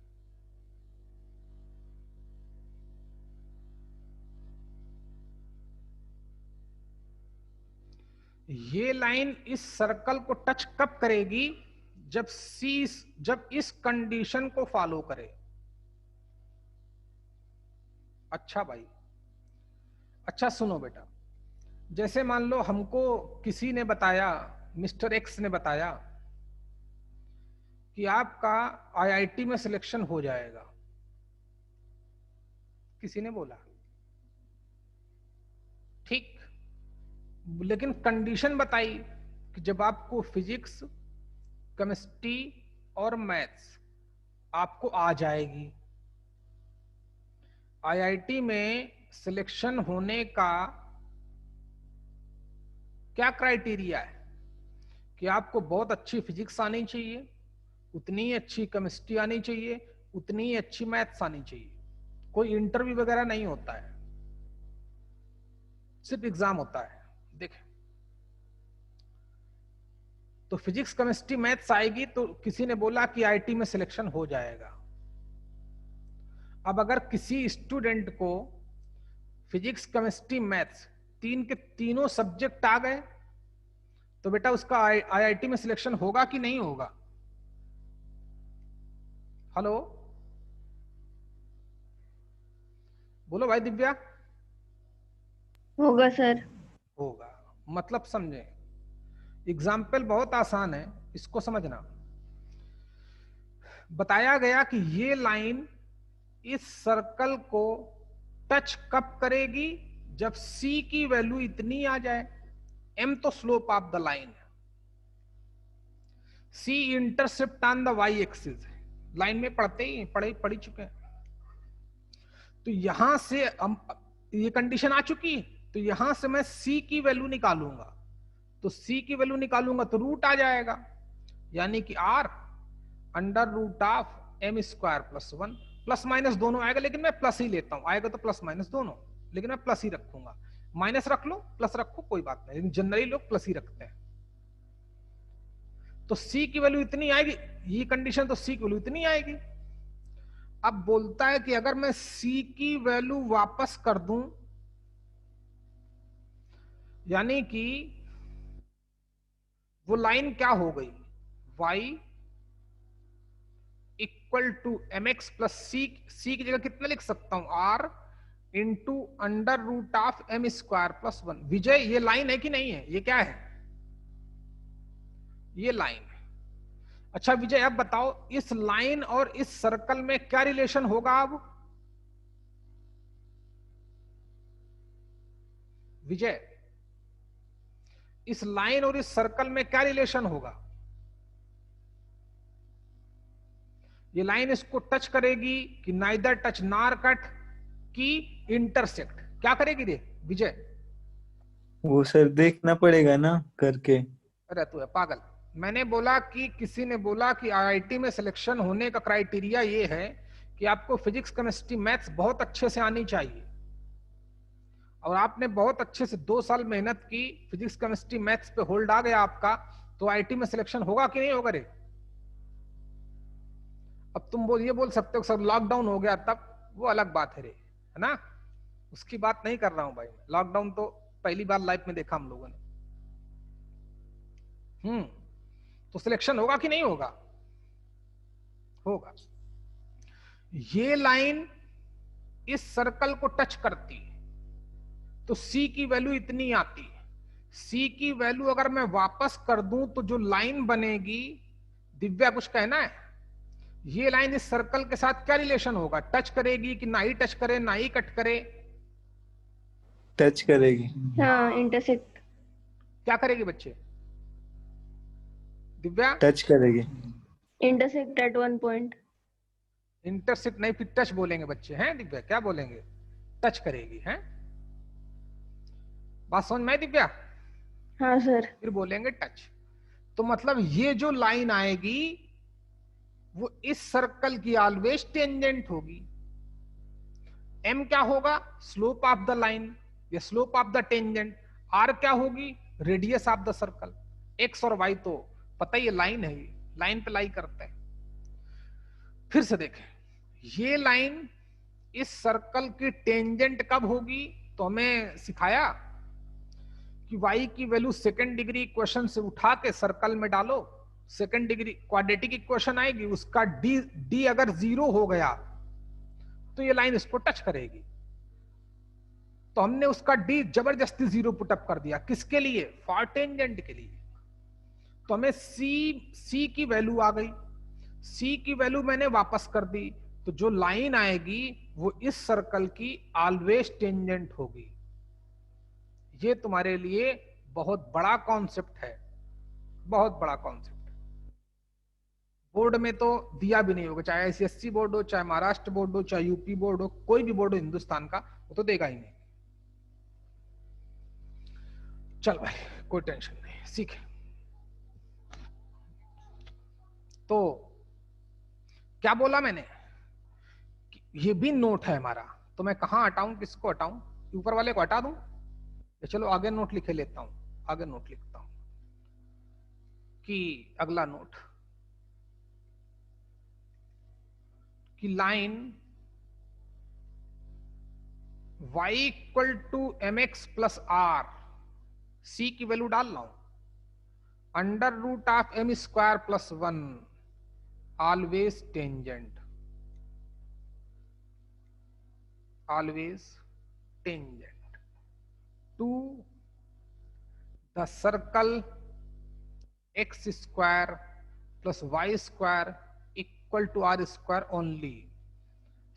Speaker 1: ये लाइन इस सर्कल को टच कब करेगी, जब जब इस कंडीशन को फॉलो करे। अच्छा भाई, अच्छा सुनो बेटा, जैसे मान लो हमको किसी ने बताया, मिस्टर एक्स ने बताया कि आपका आईआईटी में सिलेक्शन हो जाएगा, किसी ने बोला, ठीक, लेकिन कंडीशन बताई कि जब आपको फिजिक्स केमिस्ट्री और मैथ्स आपको आ जाएगी। आईआईटी में सिलेक्शन होने का क्या क्राइटेरिया है कि आपको बहुत अच्छी फिजिक्स आनी चाहिए, उतनी ही अच्छी केमिस्ट्री आनी चाहिए, उतनी ही अच्छी मैथ्स आनी चाहिए। कोई इंटरव्यू वगैरह नहीं होता है, सिर्फ एग्जाम होता है। देखें तो फिजिक्स केमिस्ट्री मैथ्स आएगी तो किसी ने बोला कि आईआईटी में सिलेक्शन हो जाएगा। अब अगर किसी स्टूडेंट को फिजिक्स केमिस्ट्री मैथ्स तीन के तीनों सब्जेक्ट आ गए तो बेटा उसका आईआईटी में सिलेक्शन होगा कि नहीं होगा? हेलो बोलो भाई दिव्या।
Speaker 4: होगा सर।
Speaker 1: होगा, मतलब समझे, एग्जाम्पल बहुत आसान है, इसको समझना। बताया गया कि ये लाइन इस सर्कल को टच कब करेगी, जब C की वैल्यू इतनी आ जाए। M तो स्लोप ऑफ द लाइन है, C intercept on the Y axis है, लाइन में पढ़ते ही पढ़ी चुके हैं। तो यहां से हम, ये कंडीशन आ चुकी है, तो यहां से मैं c की वैल्यू निकालूंगा, तो c की वैल्यू निकालूंगा तो रूट आ जाएगा, यानी कि r under root of M square plus 1, plus minus दोनों आएगा, लेकिन मैं प्लस ही लेता हूं, आएगा तो प्लस माइनस दोनों, लेकिन मैं प्लस ही रखूंगा। माइनस रख लो प्लस रखो कोई बात नहीं, लेकिन जनरली लोग प्लस ही रखते हैं। तो c की वैल्यू इतनी आएगी, ये कंडीशन, तो c की वैल्यू इतनी आएगी। अब बोलता है कि अगर मैं c की वैल्यू वापस कर दूं, यानी कि वो लाइन क्या हो गई, y equal to M X plus C, C की जगह कितना लिख सकता हूं, r into under root of M square plus 1। Vijay ये लाइन है कि नहीं है, ये क्या है, ये लाइन है। अच्छा विजय अब बताओ, इस लाइन और इस सर्कल में क्या रिलेशन होगा अब, विजय इस लाइन और इस सर्कल में क्या रिलेशन होगा, ये लाइन इसको टच करेगी कि नाइदर टच नार कट की इंटरसेक्ट, क्या करेगी रे विजय,
Speaker 2: वो सर देखना पड़ेगा ना करके।
Speaker 1: अरे तू है पागल, मैंने बोला कि किसी ने बोला कि आईआईटी में सिलेक्शन होने का क्राइटेरिया ये है कि आपको फिजिक्स केमिस्ट्री मैथ्स बहुत अच्छे से आनी चाहिए, और आपने बहुत अच्छे से 2 साल मेहनत की, फिजिक्स केमिस्ट्री मैथ्स पे होल्ड आ गया आपका, तो आईआईटी में सिलेक्शन होगा कि नहीं होगा रे। अब तुम ये बोल सकते हो सर लॉकडाउन हो गया तब, वो अलग बात है रे, है ना, उसकी बात नहीं कर रहा हूं भाई, लॉकडाउन तो पहली बार लाइफ में देखा हम लोगों ने। तो सिलेक्शन होगा कि नहीं होगा, होगा। ये लाइन इस सर्कल को टच करती है, तो C की वैल्यू इतनी आती है, C की वैल्यू अगर मैं वापस कर दूं तो जो लाइन बनेगी, दिव्या कुछ कहना है, ये लाइन इस सर्कल के साथ क्या रिलेशन होगा, टच करेगी कि ना ही टच करे, ना ही कट करे,
Speaker 2: टच करेगी।
Speaker 4: हाँ इंटरसेक्ट।
Speaker 1: क्या करेगी बच्चे, दिव्या
Speaker 2: टच करेगी।
Speaker 4: Intersect at one point.
Speaker 1: Intersect नहीं, फिर टच बोलेंगे बच्चे, हैं दिव्या क्या बोलेंगे, टच करेगी, हैं बात समझ में आई दिव्या,
Speaker 4: हाँ सर।
Speaker 1: फिर बोलेंगे टच। तो मतलब ये जो लाइन आएगी वो इस सर्कल की ऑलवेज टेंजेंट होगी। m क्या होगा, स्लोप ऑफ द लाइन या slope of the tangent, r क्या होगी, radius of the circle, x और y तो पता ही है लाइन है, लाइन पे लाई करते हैं। फिर से देखें, ये लाइन इस सर्कल की टेंजेंट कब होगी, तो हमें सिखाया कि y की वैल्यू सेकंड डिग्री इक्वेशन से उठा के सर्कल में डालो, सेकंड डिग्री क्वाड्रेटिक इक्वेशन आएगी, उसका d अगर 0 हो गया तो ये लाइन इसको टच करेगी, तो हमने उसका d जबरदस्ती 0 पुटअप कर दिया, किसके लिए, फॉर टेंजेंट के लिए। तो हमें c की वैल्यू आ गई, c की वैल्यू मैंने वापस कर दी, तो जो लाइन आएगी वो इस सर्कल की ऑलवेज टेंजेंट होगी। ये तुम्हारे लिए बहुत बड़ा कॉन्सेप्ट है, बहुत बड़ा कॉन्सेप्ट। बोर्ड में तो दिया भी नहीं होगा, चाहे आईसीएससी बोर्ड हो, चाहे महाराष्ट्र बोर्ड हो, चाहे यूपी बोर्ड हो, कोई भी बोर्ड हो हिंदुस्तान का, वो तो देगा ही नहीं। चल भाई कोई टेंशन नहीं, सीखे। तो क्या बोला मैंने, ये भी नोट है हमारा, तो मैं कहां हटाऊं, किसको हटाऊं, ऊपर वाले को हटा दूं, या चलो आगे नोट लिखे लेता हूं, आगे नोट लिखता हूं कि अगला नोट कि line y equal to M X plus R, C की वैल्यू डाल रहा हूं, under root of M square plus 1, always tangent, always tangent to the circle X square plus Y square equal to R square only.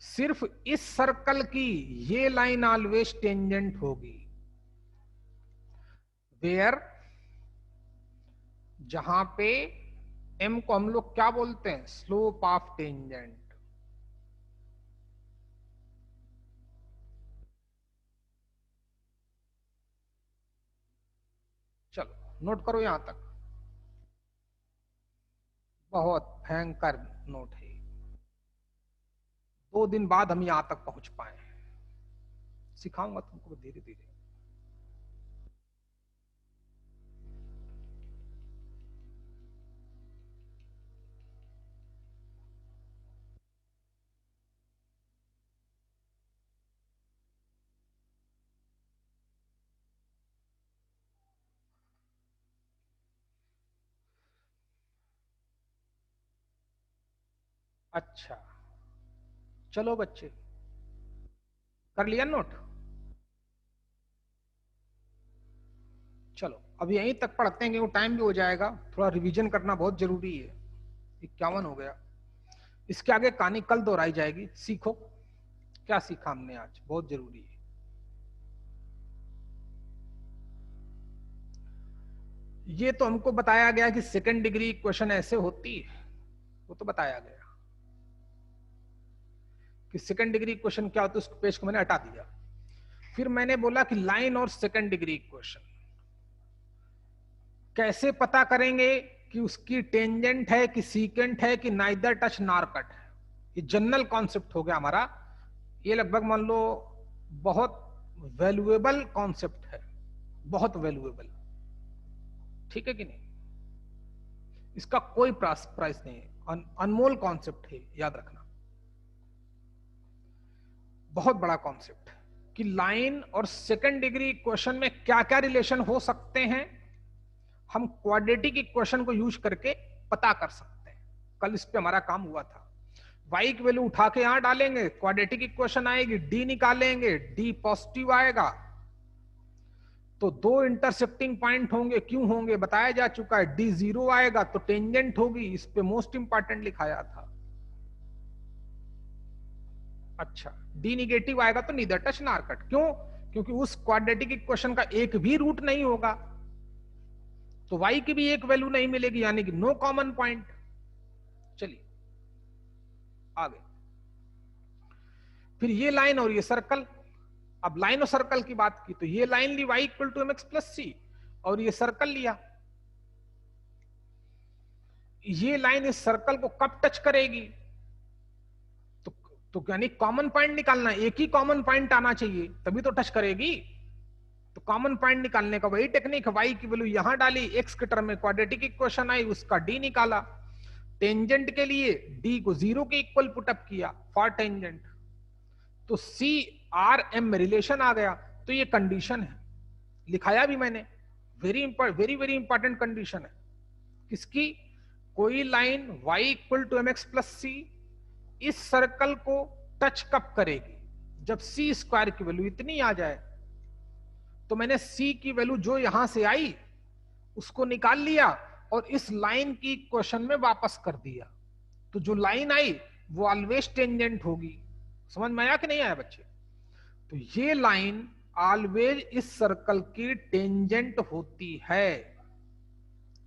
Speaker 1: सिर्फ इस circle की ये line always tangent होगी, where, जहां पे m को हम लोग क्या बोलते हैं, स्लोप ऑफ टेंजेंट। चलो नोट करो यहां तक, बहुत भयंकर नोट है। 2 दिन बाद हम यहां तक पहुंच पाए, सिखाऊंगा तुमको धीरे धीरे। अच्छा चलो बच्चे, कर लिया नोट? चलो अब यहीं तक पढ़ते हैं क्योंकि टाइम भी हो जाएगा, थोड़ा रिवीजन करना बहुत जरूरी है। 51 हो गया, इसके आगे कहानी कल दोहराई जाएगी। सीखो क्या सीखा हमने आज, बहुत जरूरी है। ये तो हमको बताया गया कि सेकंड डिग्री इक्वेशन ऐसे होती है, वो तो बताया गया कि सेकंड डिग्री इक्वेशन क्या होती है, उस पेज को मैंने हटा दिया। फिर मैंने बोला कि लाइन और सेकंड डिग्री इक्वेशन कैसे पता करेंगे कि उसकी टेंजेंट है कि सीकेंट है कि नाइदर टच नॉर कट है। ये जनरल कॉन्सेप्ट हो गया हमारा। ये लगभग मान लो बहुत वैल्यूएबल कॉन्सेप्ट है, बहुत वैल्यूएबल, ठीक है कि नहीं? इसका कोई प्राइस नहीं है, अनमोल कॉन्सेप्ट है, याद रखना। बहुत बड़ा कॉन्सेप्ट कि लाइन और सेकंड डिग्री इक्वेशन में क्या क्या रिलेशन हो सकते हैं, हम क्वाड्रेटिक इक्वेशन को यूज करके पता कर सकते हैं। कल इस पे हमारा काम हुआ था। y की वैल्यू उठा के यहां डालेंगे, क्वाड्रेटिक इक्वेशन आएगी, d निकालेंगे, d पॉजिटिव आएगा तो 2 इंटरसेक्टिंग पॉइंट होंगे, क्यों होंगे बताया जा चुका है। d 0 आएगा तो टेंजेंट होगी, इस पे मोस्ट इंपॉर्टेंट लिखाया था। अच्छा, d निगेटिव आएगा तो नीदर टच नॉर कट, क्यों? क्योंकि उस क्वाड्रेटिक इक्वेशन का एक भी रूट नहीं होगा, तो y की भी एक वैल्यू नहीं मिलेगी, यानी कि नो कॉमन पॉइंट। चलिए आगे, फिर ये लाइन और ये सर्कल। अब लाइन और सर्कल की बात की तो ये लाइन ली y equal to mx plus C, और ये सर्कल लिया। ये लाइन इस सर्कल को कब टच करेगी? तो यानी कॉमन पॉइंट निकालना, एक ही कॉमन पॉइंट आना चाहिए तभी तो टच करेगी। तो कॉमन पॉइंट निकालने का वही टेक्निक है, y की वैल्यू यहां डाली, x के टर्म में क्वाड्रेटिक इक्वेशन आई, उसका d निकाला। टेंजेंट के लिए d को 0 के इक्वल पुटअप किया फॉर टेंजेंट, तो सी आर एम में रिलेशन आ गया। तो ये कंडीशन है, लिखाया भी मैंने, वेरी वेरी इंपॉर्टेंट कंडीशन है। किसकी? कोई line y equal to mx plus C इस सर्कल को टच कब करेगी? जब c स्क्वायर की वैल्यू इतनी आ जाए। तो मैंने c की वैल्यू जो यहां से आई उसको निकाल लिया और इस लाइन की इक्वेशन में वापस कर दिया। तो जो लाइन आई वो ऑलवेज टेंजेंट होगी। समझ में आया कि नहीं आया बच्चे? तो ये लाइन ऑलवेज इस सर्कल की टेंजेंट होती है।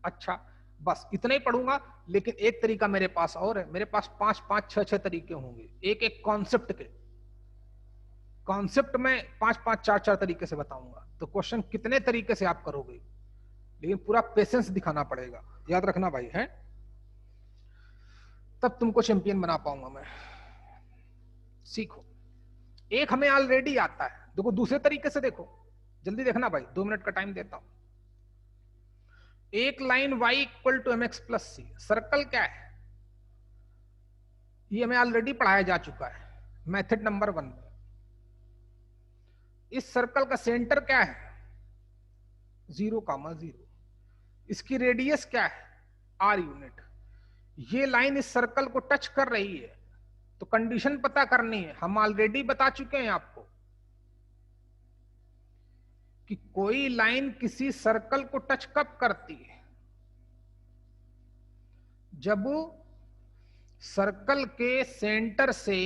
Speaker 1: अच्छा, बस इतना ही पढ़ूंगा, लेकिन एक तरीका मेरे पास और है। मेरे पास 5 6 तरीके होंगे, एक एक कॉन्सेप्ट के। कॉन्सेप्ट में 5 4 तरीके से बताऊंगा। तो क्वेश्चन कितने तरीके से आप करोगे, लेकिन पूरा पेशेंस दिखाना पड़ेगा, याद रखना भाई, है तब तुमको चैंपियन बना पाऊंगा मैं। सीखो, एक हमें ऑलरेडी आता है, देखो दूसरे तरीके से देखो, जल्दी देखना भाई, 2 मिनट का टाइम देता हूं। एक line y equal to mx plus C, circle क्या है ये हमें ऑलरेडी पढ़ाया जा चुका है मेथड नंबर 1 में। इस सर्कल का सेंटर क्या है? 0,0। इसकी रेडियस क्या है? r unit. ये लाइन इस सर्कल को टच कर रही है, तो कंडीशन पता करनी है। हम ऑलरेडी बता चुके हैं आपको कि कोई लाइन किसी सर्कल को टच कब करती है? जब सर्कल के सेंटर से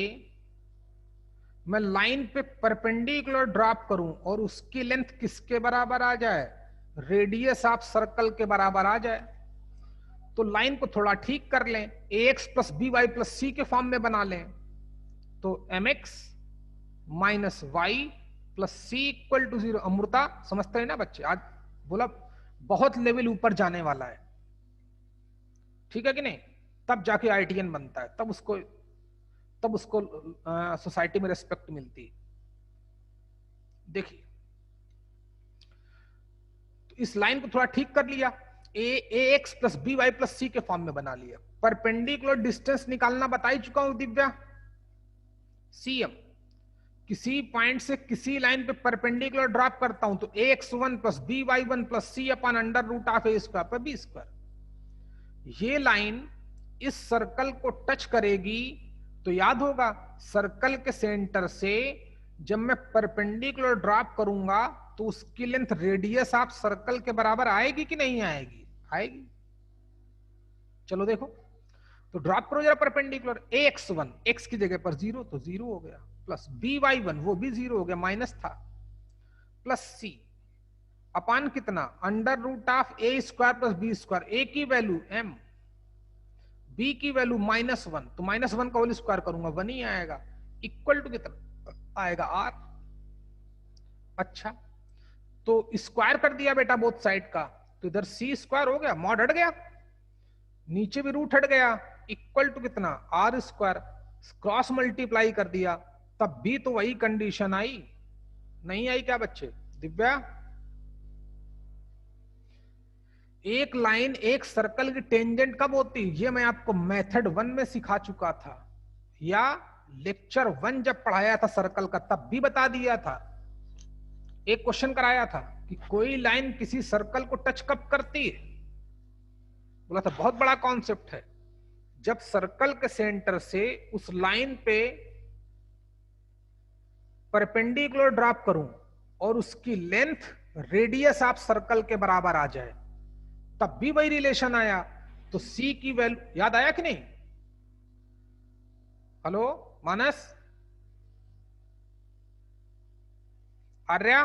Speaker 1: मैं लाइन पे परपेंडिकुलर ड्रॉप करूं और उसकी लेंथ किसके बराबर आ जाए? रेडियस ऑफ सर्कल के बराबर आ जाए। तो लाइन को थोड़ा ठीक कर लें, ax plus B Y plus C के फॉर्म में बना लें। तो mx minus Y plus C equal to 0। Amrita समझते हैं ना बच्चे? आज बोला बहुत लेवल ऊपर जाने वाला है, ठीक है कि नहीं, तब जाके IITian बनता है, तब उसको सोसाइटी में रिस्पेक्ट मिलती है। देखिए तो इस लाइन को थोड़ा ठीक कर लिया, ax plus by plus C के फॉर्म में बना लिया। परपेंडिकुलर डिस्टेंस निकालना बता ही चुका हूं दिव्या, CM। किसी पॉइंट से किसी लाइन पे परपेंडिकुलर ड्रॉप करता हूं तो ax1 plus by1 plus C upon under root of a square पर b स्क्वायर। ये लाइन इस सर्कल को टच करेगी तो याद होगा सर्कल के सेंटर से जब मैं परपेंडिकुलर ड्रॉप करूंगा तो उसकी लेंथ रेडियस ऑफ सर्कल के बराबर आएगी कि नहीं आएगी? आएगी। चलो देखो, तो ड्रॉप करो जरा परपेंडिकुलर, ax1 x की जगह पर 0 तो 0 हो गया, प्लस by1 वो भी 0 हो गया, माइनस था, प्लस c अपान कितना under root of a square plus b square, a की वैल्यू m, b की वैल्यू -1, तो -1 का होल स्क्वायर करूंगा 1 ही आएगा, इक्वल टू कितना आएगा r। अच्छा तो स्क्वायर कर दिया बेटा बोथ साइड का, तो इधर c स्क्वायर हो गया, मॉड हट गया, नीचे भी रूट हट गया, इक्वल टू कितना r स्क्वायर, क्रॉस मल्टीप्लाई कर दिया, तब भी तो वही कंडीशन आई, नहीं आई क्या बच्चे? दिव्या एक लाइन एक सर्कल की टेंजेंट कब होती, ये मैं आपको मेथड 1 में सिखा चुका था, या लेक्चर 1 जब पढ़ाया था सर्कल का तब भी बता दिया था। एक क्वेश्चन कराया था कि कोई लाइन किसी सर्कल को टच कब करती है, बोला था बहुत बड़ा कॉन्सेप्ट है, जब सर्कल के सेंटर से उस लाइन पे परपेंडिकुलर ड्रॉप करूं और उसकी लेंथ रेडियस ऑफ सर्कल के बराबर आ जाए, तब भी वही रिलेशन आया। तो C की वैल्यू याद आया कि नहीं? हेलो मानस, आर्या,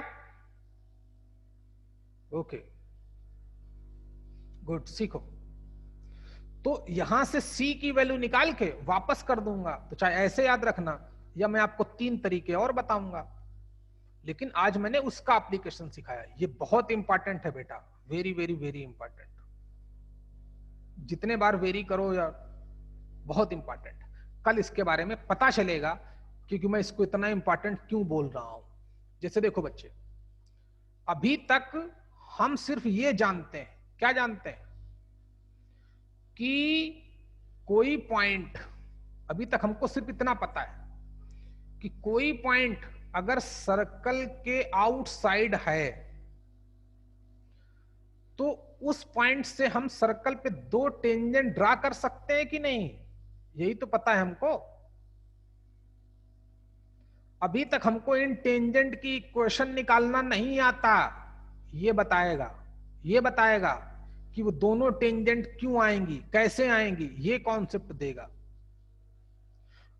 Speaker 1: ओके गुड, सीखो। तो यहां से C की वैल्यू निकाल के वापस कर दूंगा, तो चाहे ऐसे याद रखना या मैं आपको 3 तरीके और बताऊंगा, लेकिन आज मैंने उसका एप्लीकेशन सिखाया। ये बहुत इंपॉर्टेंट है बेटा, वेरी वेरी वेरी इंपॉर्टेंट, जितने बार वेरी करो या बहुत इंपॉर्टेंट। कल इसके बारे में पता चलेगा क्योंकि मैं इसको इतना इंपॉर्टेंट क्यों बोल रहा हूं। जैसे देखो बच्चे, अभी तक हम सिर्फ ये जानते हैं, क्या जानते हैं कि कोई पॉइंट, अभी तक हमको सिर्फ इतना पता है कि कोई पॉइंट अगर सर्कल के आउटसाइड है तो उस पॉइंट से हम सर्कल पे 2 टेंजेंट ड्रा कर सकते हैं कि नहीं, यही तो पता है हमको। अभी तक हमको इन टेंजेंट की इक्वेशन निकालना नहीं आता, ये बताएगा कि वो दोनों टेंजेंट क्यों आएंगी, कैसे आएंगी, ये कॉन्सेप्ट देगा।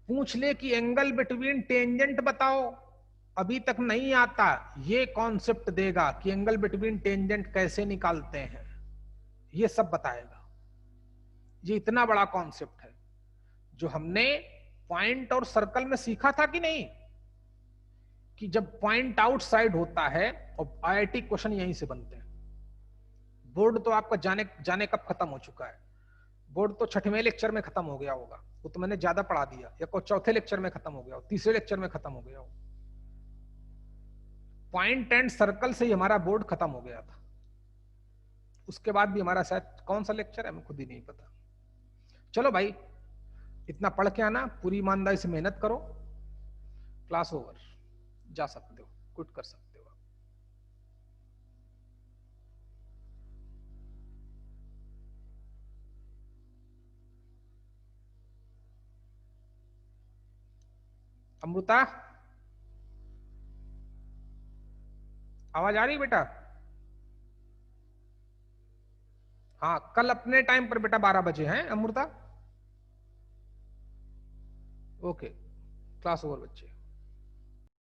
Speaker 1: पूछ ले कि एंगल बिटवीन टेंजेंट बताओ, अभी तक नहीं आता, ये कॉन्सेप्ट देगा कि एंगल बिटवीन टेंजेंट कैसे निकालते हैं, ये सब बताएगा। ये इतना बड़ा कॉन्सेप्ट है जो हमने पॉइंट और सर्कल में सीखा था कि नहीं, कि जब पॉइंट आउटसाइड होता है, और IIT क्वेश्चन यहीं से बनते हैं। बोर्ड तो आपका जाने कब खत्म हो चुका है, बोर्ड तो 6वें लेक्चर में खत्म हो गया होगा, वो तो मैंने ज्यादा पढ़ा दिया, या कोई 4थे लेक्चर में खत्म हो गया हो, 3रे लेक्चर में खत्म हो गया हो। पॉइंट एंड सर्कल से ही हमारा बोर्ड खत्म हो गया था, उसके बाद भी हमारा शायद कौन सा लेक्चर है हमें खुद ही नहीं पता। चलो भाई, इतना पढ़ के आना, पूरी ईमानदारी से मेहनत करो, क्लास ओवर, जा सकते हो, क्विट कर सकते हो। अमृता, आवाज आ रही बेटा? हाँ, कल अपने टाइम पर बेटा 12 बजे हैं अमृता। ओके, क्लास ओवर बच्चे।